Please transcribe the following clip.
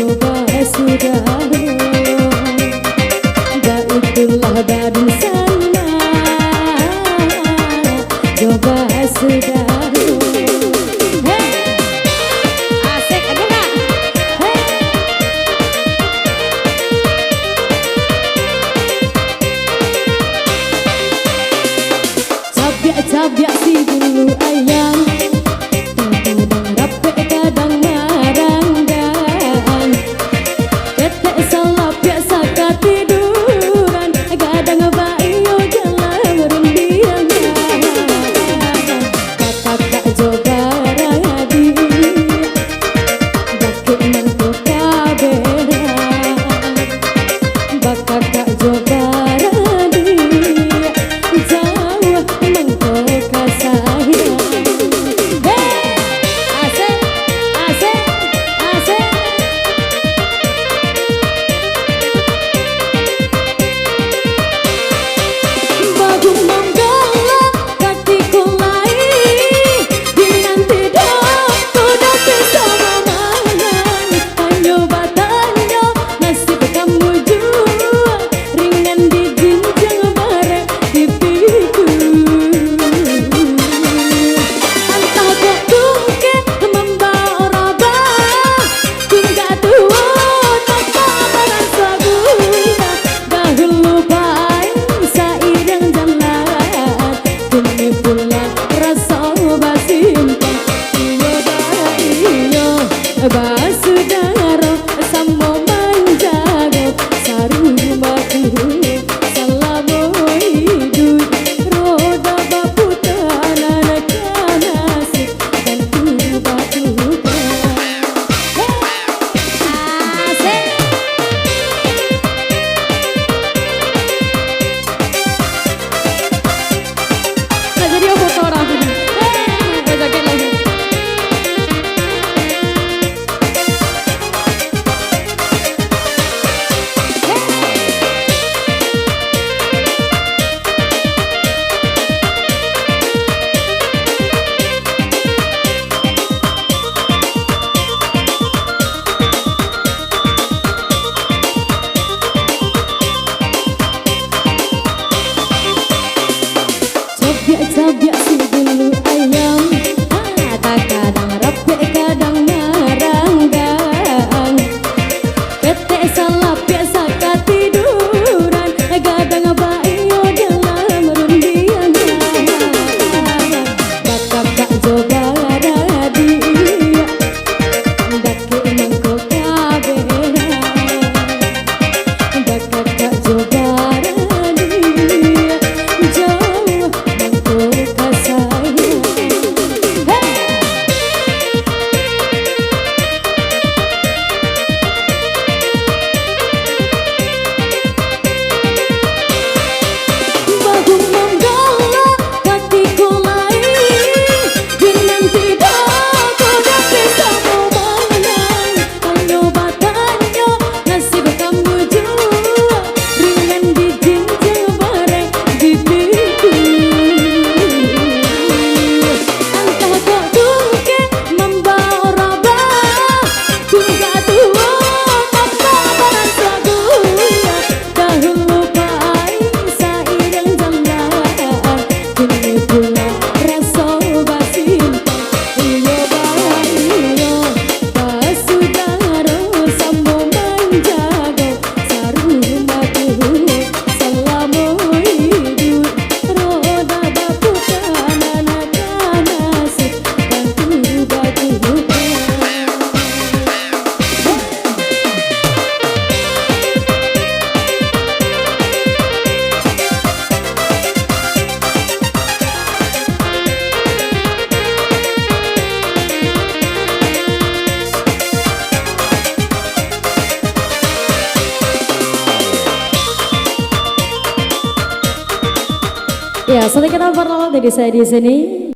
coba sudah, baiklah baru sana, coba sudah. Asik, ada nggak? Cabiak si bulu ayam, kadang rapi kadang maranggan, ketek salah biasa ketiduran, kadang bayo jalan merundian, kakak coba radi, bakit mantuk kaberan, bakak coba radi, jauh mantuk kasayang. Asik, asik, asik. Bagu manggala kakiku lai, dinanti dok udah bisa memangan. Tanyo batanyo nasib kamu jua, ringan dijinjang bareng pipiku. Antah kok tungke membawa raba, tungga tua tanpa merasa guna. Dahulu baik sairang jalan, kini pulang rasa basimpan. Iyo iyo basudaro samo manjago, sarumaku salamo hidup, roda baputanan kanasik dan kubatukan. Asik. Nggak jadi aku foto orang ini. Besokin lagi. Cabiak si bulu ayam, kadang rapi kadang maranggan, ketek salah biasa ketiduran, kadang bayo dalam merundian, bakak coba radi, bakit mangkok kaberan, bakak coba radi, jauh mangkok kasayang. Bagu manggala kakiku lai, dinanti dok udah bisa memangan. Tanyo batanyo nasib kamu jua, ringan dijinjang bareng pipiku. Antah kok tungke membawa raba, tungga tua tanpa merasa guna. Dahulu baik sairang jalan, kini pulang rasa basimpan. Iyo bayo basudaro samo manjago, sarumaku salamo hidup, roda baputanan kanasik dan kubatukan. Ya, sedikit pertama dari saya di sini.